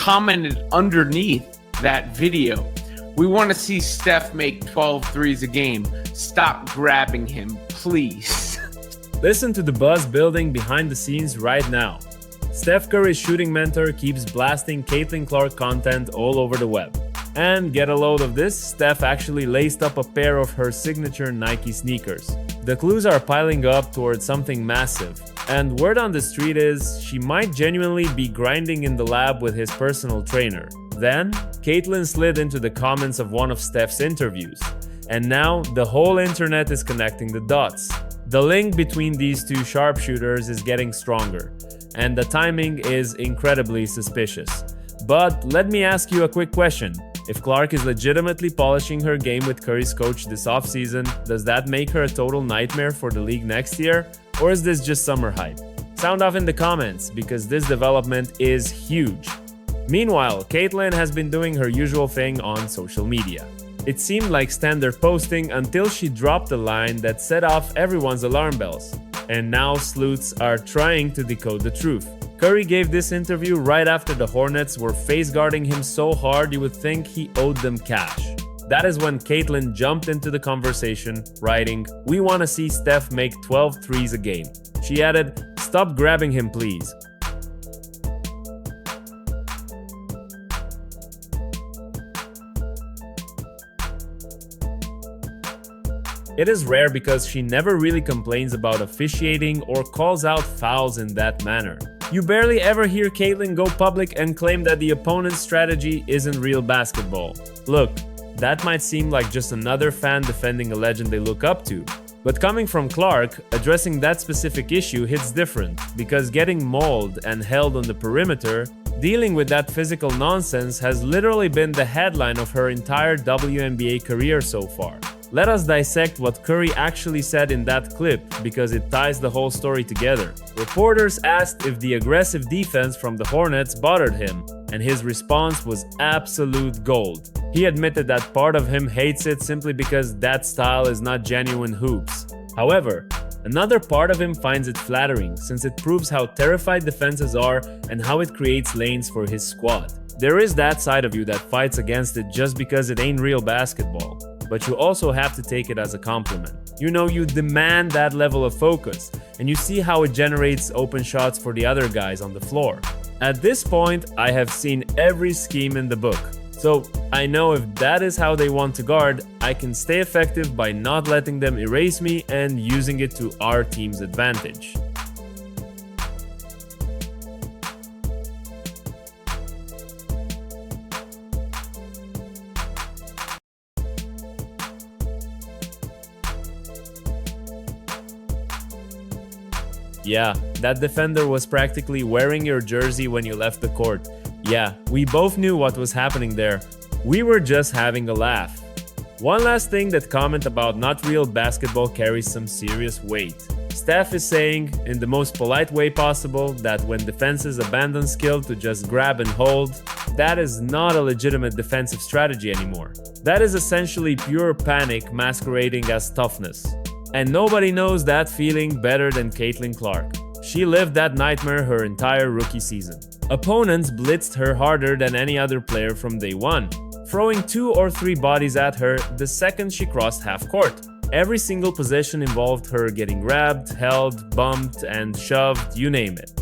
commented underneath that video, "We want to see Steph make 12 threes a game. Stop grabbing him, please." Listen to the buzz building behind the scenes right now. Steph Curry's shooting mentor keeps blasting Caitlin Clark content all over the web. And get a load of this, Steph actually laced up a pair of her signature Nike sneakers. The clues are piling up towards something massive, and word on the street is she might genuinely be grinding in the lab with his personal trainer. Then, Caitlin slid into the comments of one of Steph's interviews, and now the whole internet is connecting the dots. The link between these two sharpshooters is getting stronger, and the timing is incredibly suspicious. But let me ask you a quick question. If Clark is legitimately polishing her game with Curry's coach this offseason, does that make her a total nightmare for the league next year? Or is this just summer hype? Sound off in the comments, because this development is huge. Meanwhile, Caitlin has been doing her usual thing on social media. It seemed like standard posting until she dropped a line that set off everyone's alarm bells. And now sleuths are trying to decode the truth. Curry gave this interview right after the Hornets were face-guarding him so hard you would think he owed them cash. That is when Caitlin jumped into the conversation, writing, "We want to see Steph make 12 threes a game." She added, "Stop grabbing him, please." It is rare because she never really complains about officiating or calls out fouls in that manner. You barely ever hear Caitlin go public and claim that the opponent's strategy isn't real basketball. Look, that might seem like just another fan defending a legend they look up to. But coming from Clark, addressing that specific issue hits different, because getting mauled and held on the perimeter, dealing with that physical nonsense has literally been the headline of her entire WNBA career so far. Let us dissect what Curry actually said in that clip, because it ties the whole story together. Reporters asked if the aggressive defense from the Hornets bothered him, and his response was absolute gold. He admitted that part of him hates it simply because that style is not genuine hoops. However, another part of him finds it flattering, since it proves how terrified defenses are and how it creates lanes for his squad. There is that side of you that fights against it just because it ain't real basketball. But you also have to take it as a compliment. You know, you demand that level of focus, and you see how it generates open shots for the other guys on the floor. At this point, I have seen every scheme in the book. So I know if that is how they want to guard, I can stay effective by not letting them erase me and using it to our team's advantage. Yeah, that defender was practically wearing your jersey when you left the court. Yeah, we both knew what was happening there. We were just having a laugh. One last thing, that comment about not real basketball carries some serious weight. Steph is saying, in the most polite way possible, that when defenses abandon skill to just grab and hold, that is not a legitimate defensive strategy anymore. That is essentially pure panic masquerading as toughness. And nobody knows that feeling better than Caitlin Clark. She lived that nightmare her entire rookie season. Opponents blitzed her harder than any other player from day one, throwing 2 or 3 bodies at her the second she crossed half court. Every single possession involved her getting grabbed, held, bumped, and shoved, you name it.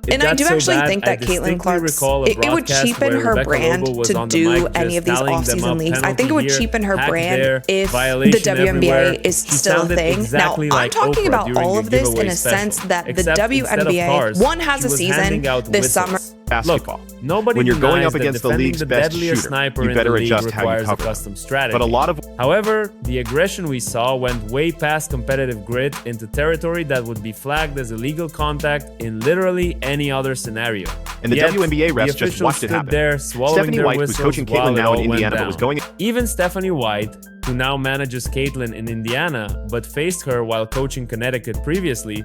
And I do actually think that Caitlin Clark's, it would cheapen her brand to do any of these offseason leagues. I think it would cheapen her brand if the WNBA is still a thing. Now, I'm talking about all of this in a sense that the WNBA, one, has a season this summer. basketball. Look, nobody when you're going up denies against that the league's defending the best deadliest shooter, sniper you in the better league adjust how you requires a cover custom it. strategy. But a lot of However, the aggression we saw went way past competitive grit into territory that would be flagged as illegal contact in literally any other scenario. And the Yet, WNBA refs the just watched it stood happen. there, swallowing Stephanie their White, who's whistles coaching while Caitlin it now all in went Indiana, but down. was going. Even Stephanie White, who now manages Caitlin in Indiana, but faced her while coaching Connecticut previously,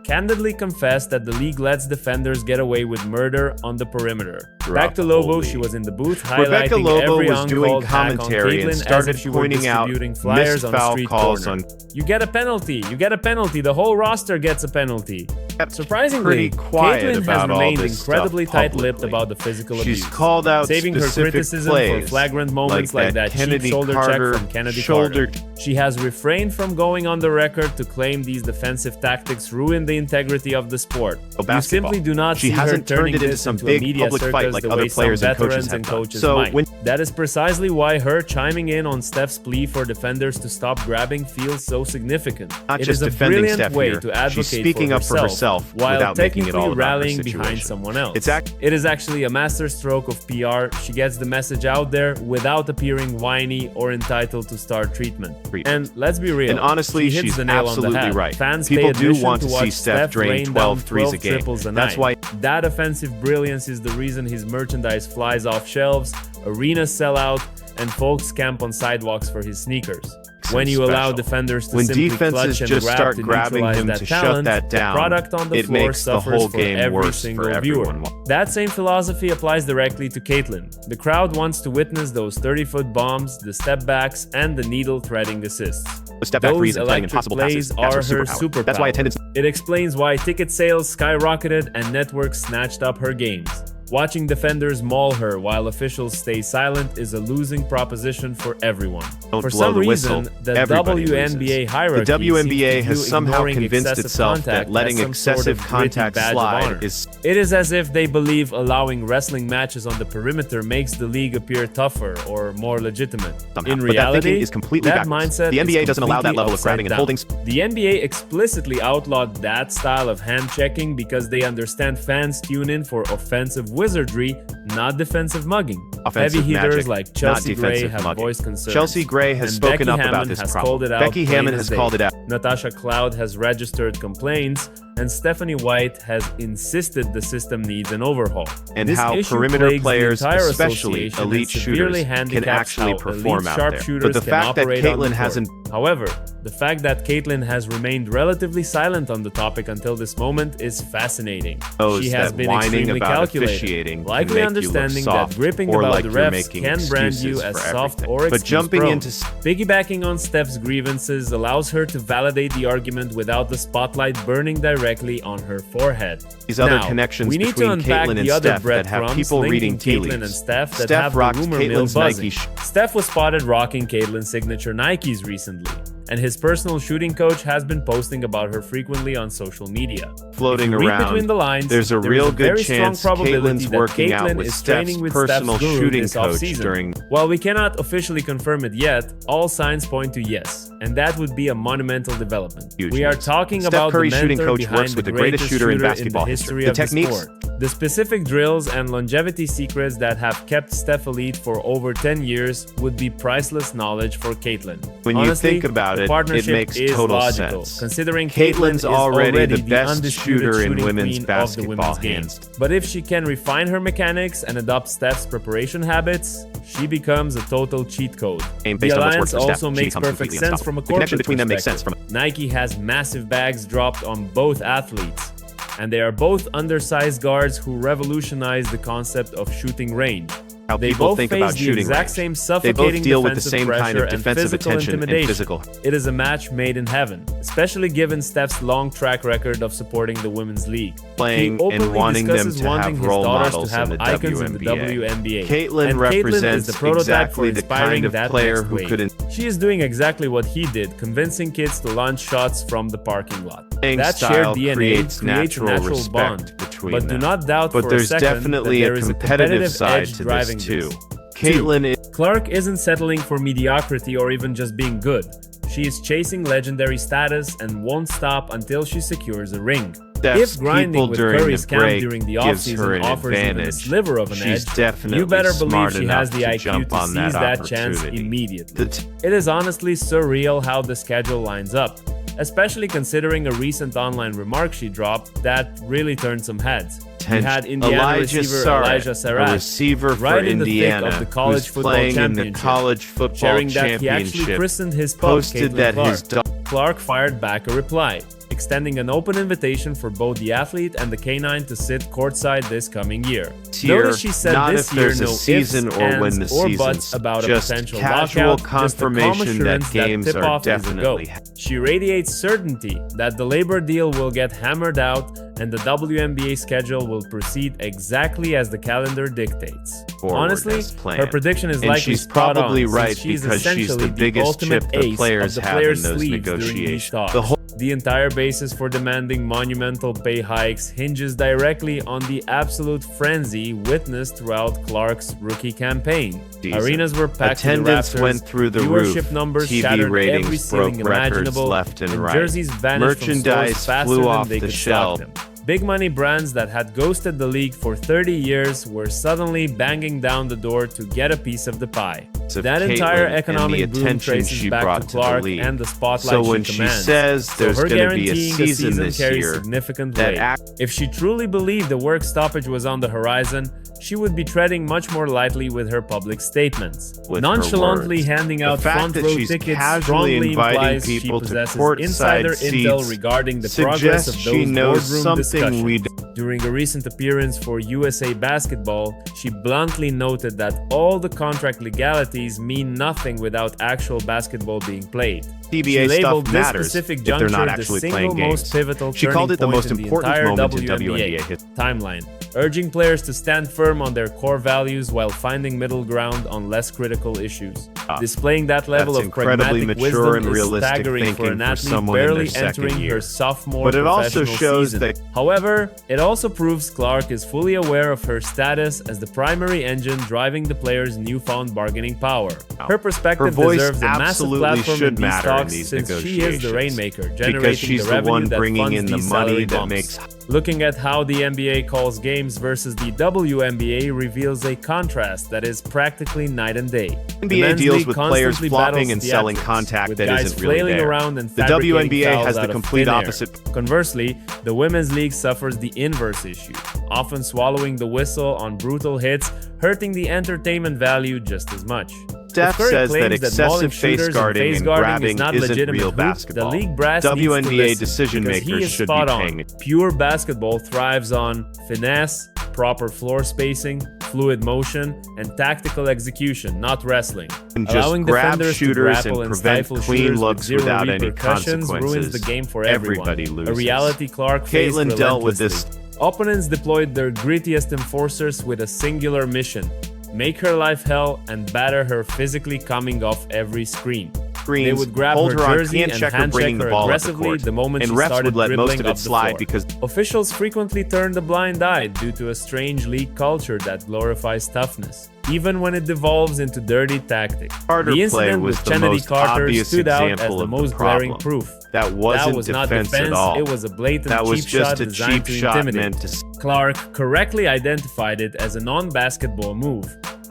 candidly confessed that the league lets defenders get away with murder on the perimeter. Back to Lobo, she was in the booth Rebecca highlighting Lobo every was doing uncalled hack on commentary and Caitlin as started if she were pointing out distributing flyers missed on a foul street calls corner. on. You get a penalty. You get a penalty. The whole roster gets a penalty. Surprisingly, Pretty quiet Caitlin has about all remained this incredibly stuff tight-lipped publicly. about the physical She's abuse, called out saving her specific criticism plays, for flagrant moments like that cheap Kennedy shoulder Carter check from Kennedy shoulder. Carter. She has refrained from going on the record to claim these defensive tactics ruin the integrity of the sport. You simply do not she see her hasn't turning turned it into this some into big a media public circus fight like the other way players some and coaches veterans have and done. coaches So might. when That is precisely why her chiming in on Steph's plea for defenders to stop grabbing feels so significant. Not It just is a defending brilliant Steph way here, to advocate she's speaking up for herself while without making it technically all about her rallying behind situation. someone else. It's It is actually a masterstroke of PR. She gets the message out there without appearing whiny or entitled to star treatment. And let's be real. And honestly, she hits she's the nail on the absolutely head. right. Fans People pay do admission want to see watch Steph drain rain 12 down threes a 12 game. triples a That's night. why That offensive brilliance is the reason his merchandise flies off shelves, arenas sell out, and folks camp on sidewalks for his sneakers. When you allow defenders to when simply defenses clutch and just grab start to grabbing neutralize him that to talent, shut that down, the product on the it floor makes the suffers whole for game every worse single for viewer. everyone. That same philosophy applies directly to Caitlin. The crowd wants to witness those 30-foot bombs, the step backs, and the needle-threading assists. Step back threes Those and playing electric impossible plays passes. are her That's her superpower. superpower. That's why attendance. It explains why ticket sales skyrocketed and networks snatched up her games. Watching defenders maul her while officials stay silent is a losing proposition for everyone. Don't For blow some the reason, whistle. the Everybody WNBA loses. hierarchy The WNBA seems to has view somehow ignoring convinced excessive itself that contact letting as some sort excessive of contact badge of slide honor. is. It is as if they believe allowing wrestling matches on the perimeter makes the league appear tougher or more legitimate. Somehow. In But that reality, thinking is completely that backwards. mindset The NBA is doesn't allow that completely level of grabbing and upside holding. down. The NBA explicitly outlawed that style of hand checking because they understand fans tune in for offensive wizardry, not defensive mugging. Offensive Heavy hitters magic, like Chelsea not Gray defensive have mugging. voiced concerns. Chelsea Gray has and spoken Becky up about Hammond this has problem. called it out Becky plain Hammond as has day. called it out. Natasha Cloud has registered complaints, and Stephanie White has insisted the system needs an overhaul. And This how issue perimeter plagues the players, entire especially association elite and severely shooters, can handicaps actually how perform elite out there. sharpshooters But the can fact that operate on the Caitlin court. hasn't. However, the fact that Caitlin has remained relatively silent on the topic until this moment is fascinating. She has been extremely calculated, likely understanding that gripping about like the you're refs making can brand you excuses as for soft everything. or But excuse jumping prone. into Piggybacking on Steph's grievances allows her to validate the argument without the spotlight burning directly on her forehead. these other Now, connections we need to between unpack Caitlin and the other Steph that have breadcrumbs people linking reading tea Caitlin and leaves. Steph that Steph have the rocked rumor mill Caitlin's buzzing. Nike Steph was spotted rocking Caitlin's signature Nikes recently, and his personal shooting coach has been posting about her frequently on social media. floating If you read around. between the lines, There's a there real is good very strong chance probability Caitlin's that working out Caitlin with is Steph's training with personal Steph's guru shooting this coach offseason. during. While we cannot officially confirm it yet, all signs point to yes, and that would be a monumental development. Huge We are news. talking Steph about Curry's the shooting mentor coach behind works with the greatest shooter in basketball the history. history The of the techniques. sport. The specific drills and longevity secrets that have kept Steph elite for over 10 years would be priceless knowledge for Caitlin. When you Honestly, think about the it, it partnership makes is total logical, sense. considering Caitlin's is already the the best undisputed shooter in shooting women's queen basketball, of the women's game. hands. But if she can refine her mechanics and adopt Steph's preparation habits, she becomes a total cheat code. And The based on what's alliance worked for Steph, also she makes becomes perfect completely sense from a unstoppable. The connection corporate between them makes sense perspective. Nike has massive bags dropped on both athletes, and they are both undersized guards who revolutionized the concept of shooting range. How They people both think face about the shooting exact range. same They suffocating both deal with the defensive same kind pressure of and defensive physical attention and intimidation. physical. It is a match made in heaven, especially given Steph's long track record of supporting the women's league. Playing He openly and wanting them discusses to wanting have his role daughters models to have in the icons in the WNBA. WNBA. Caitlin And represents is the prototype exactly for the inspiring kind of that player next who wave. couldn't. She is doing exactly what he did, convincing kids to launch shots from the parking lot. Playing That shared style DNA creates a natural natural respect bond. between But do them. not doubt But for there's a second definitely that there a is competitive side edge to driving this too. this. Caitlin is Clark isn't settling for mediocrity or even just being good. She is chasing legendary status and won't stop until she secures a ring. If grinding with Curry's camp during the offseason offers even a sliver of an edge, you better believe she has the IQ to seize that chance immediately. It is honestly surreal how the schedule lines up, especially considering a recent online remark she dropped that really turned some heads. We had Indiana receiver Elijah Sarratt, right in the thick of the college football championship, sharing that he actually christened his pup Caitlin Clark. Clark fired back a reply, extending an open invitation for both the athlete and the canine to sit courtside this coming year. Notice she said this year no ifs, ands, or buts about a potential lockout, just a calm assurance that tip-off is a go. She radiates certainty that the labor deal will get hammered out and the WNBA schedule will proceed exactly as the calendar dictates. Honestly, her prediction is likely spot on, since she's essentially the ultimate ace of the players' sleeves during these talks. The entire basis for demanding monumental pay hikes hinges directly on the absolute frenzy witnessed throughout Clark's rookie campaign. Arenas were packed to the rafters, went through the viewership numbers TV shattered ratings every ceiling imaginable, left and right. jerseys vanished from stores faster than they could stock them. Big money brands that had ghosted the league for 30 years were suddenly banging down the door to get a piece of the pie. That entire economic boom traces back to Clark and the spotlight when she commands. She says there's her going to be a guaranteeing season the this carries year, significant weight. If she truly believed the work stoppage was on the horizon, she would be treading much more lightly with her public statements. Nonchalantly handing out front row tickets strongly implies she possesses insider intel regarding the progress of those boardroom discussions. During a recent appearance for USA Basketball, she bluntly noted that all the contract legalities mean nothing without actual basketball being played. CBA labeled stuff this matters specific if they're not juncture the actually single playing games. most pivotal She called it the most important moment in WNBA timeline, urging players to stand firm on their core values while finding middle ground on less critical issues. Displaying that level of pragmatic wisdom is staggering for an athlete barely entering her sophomore professional season. However, it also proves Clark is fully aware of her status as the primary engine driving the players' newfound bargaining power. Her perspective deserves a massive platform in these talks since she is the rainmaker, generating the revenue that funds these salary bumps. Looking at how the NBA calls games versus the WNBA reveals a contrast that is practically night and day. NBA deals with players flopping and selling contact that isn't really there. The WNBA has the complete opposite. Conversely, the Women's League suffers the inverse issue, often swallowing the whistle on brutal hits, hurting the entertainment value just as much. Steph says that excessive face guarding and grabbing isn't real basketball. The league brass WNBA decision makers should be paying it. Pure basketball thrives on finesse, proper floor spacing, fluid motion, and tactical execution, not wrestling. Allowing defenders shooters to grapple and stifle clean looks without any consequences ruins the game for everyone. Everybody loses. A reality Clark faced Caitlin dealt with this. Opponents deployed their grittiest enforcers with a singular mission: make her life hell and batter her physically coming off every screen. They would grab her jersey and handshake her aggressively the moment she started dribbling up the floor. Officials frequently turned a blind eye due to a strange league culture that glorifies toughness, even when it devolves into dirty tactics. The incident with Kennedy Carter stood out as the most glaring proof. That was not defense at all. It was a blatant cheap shot designed to intimidate. Clark correctly identified it as a non-basketball move,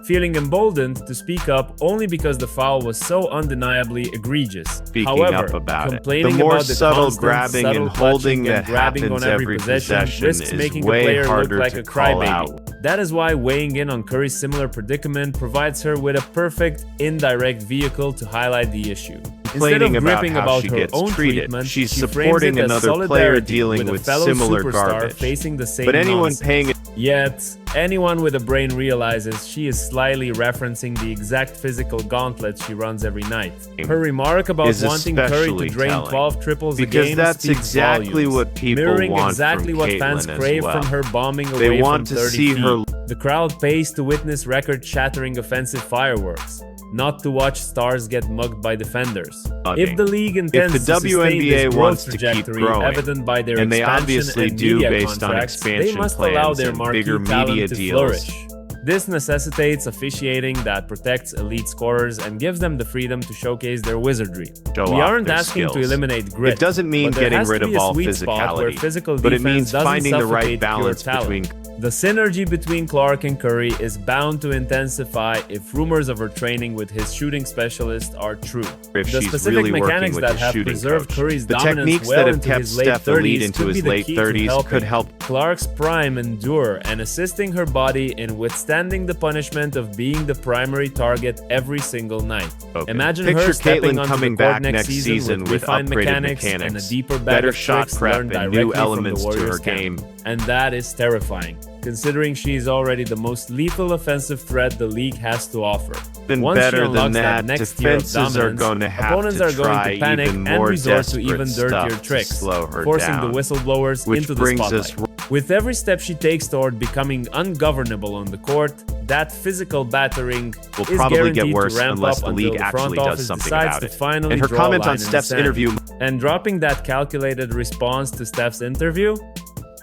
feeling emboldened to speak up only because the foul was so undeniably egregious. However, complaining about the subtle grabbing and holding that grabbing on every possession risks making a player look like a crybaby. That is why weighing in on Curry's similar predicament provides her with a perfect, indirect vehicle to highlight the issue. Instead of gripping about her own treatment, she's supporting another player dealing with similar garbage. Facing the same but anyone paying it. Yet, anyone with a brain realizes she is slyly referencing the exact physical gauntlet she runs every night. Her remark about wanting Curry to drain 12 triples a game that's speaks exactly volumes, what people mirroring want exactly from what Caitlin fans crave well. from her bombing They away want from to 30 see feet. her. The crowd pays to witness record-shattering offensive fireworks, not to watch stars get mugged by defenders. If the league intends to sustain this growth trajectory evident by their and they expansion obviously and do media based on contracts, expansion they must allow plans their and marquee bigger talent media to deals. flourish. This necessitates officiating that protects elite scorers and gives them the freedom to showcase their wizardry. We aren't asking to eliminate grit. It doesn't mean getting rid of all physicality, but it means finding the right balance between... The synergy between Clark and Curry is bound to intensify if rumors of her training with his shooting specialist are true. The specific mechanics that have preserved Curry's dominance well into his late 30s could help Clark's prime endure and assisting her body in withstanding the punishment of being the primary target every single night. Imagine her stepping onto the court next season with refined mechanics and a deeper bag of tricks learned directly from the Warriors camp. And that is terrifying, considering she's already the most lethal offensive threat the league has to offer. Once better than that, defenses are going to have opponents are going to panic and resort to even dirtier tricks, forcing the whistleblowers into the spotlight. With every step she takes toward becoming ungovernable on the court, that physical battering will probably get worse unless the league actually does something about it. And her comment on Steph's interview... And dropping that calculated response to Steph's interview?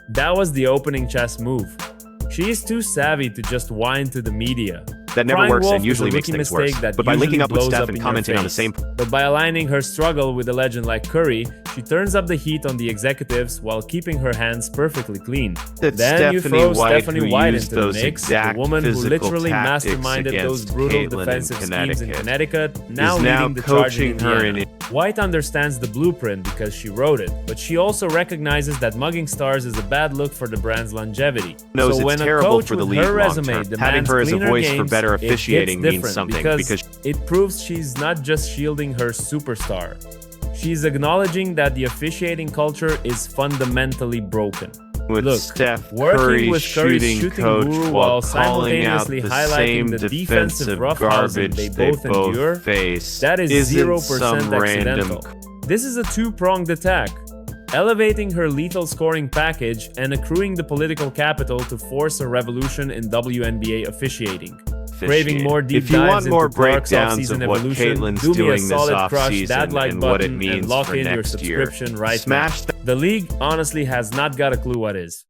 That was the opening chess move. She is too savvy to just whine to the media. That never works and usually makes things worse. But by linking up with Steph and commenting on the same... But by aligning her struggle with a legend like Curry, she turns up the heat on the executives while keeping her hands perfectly clean. Then you throw Stephanie White into the mix, the woman who literally masterminded those brutal defensive schemes in Connecticut, now leading the charge in Indiana. White understands the blueprint because she wrote it, but she also recognizes that mugging stars is a bad look for the brand's longevity. So when a coach with her resume demands cleaner games, better officiating means something because it proves she's not just shielding her superstar. She's acknowledging that the officiating culture is fundamentally broken. Look, Steph Curry with Curry's shooting guru while simultaneously highlighting the defensive roughhousing they both endure, that is 0% accidental. This is a two-pronged attack. Elevating her lethal scoring package and accruing the political capital to force a revolution in WNBA officiating. Craving more deep dives into Clark's offseason evolution, do me a solid crush that like button and lock in your subscription right now. The league honestly has not got a clue what is.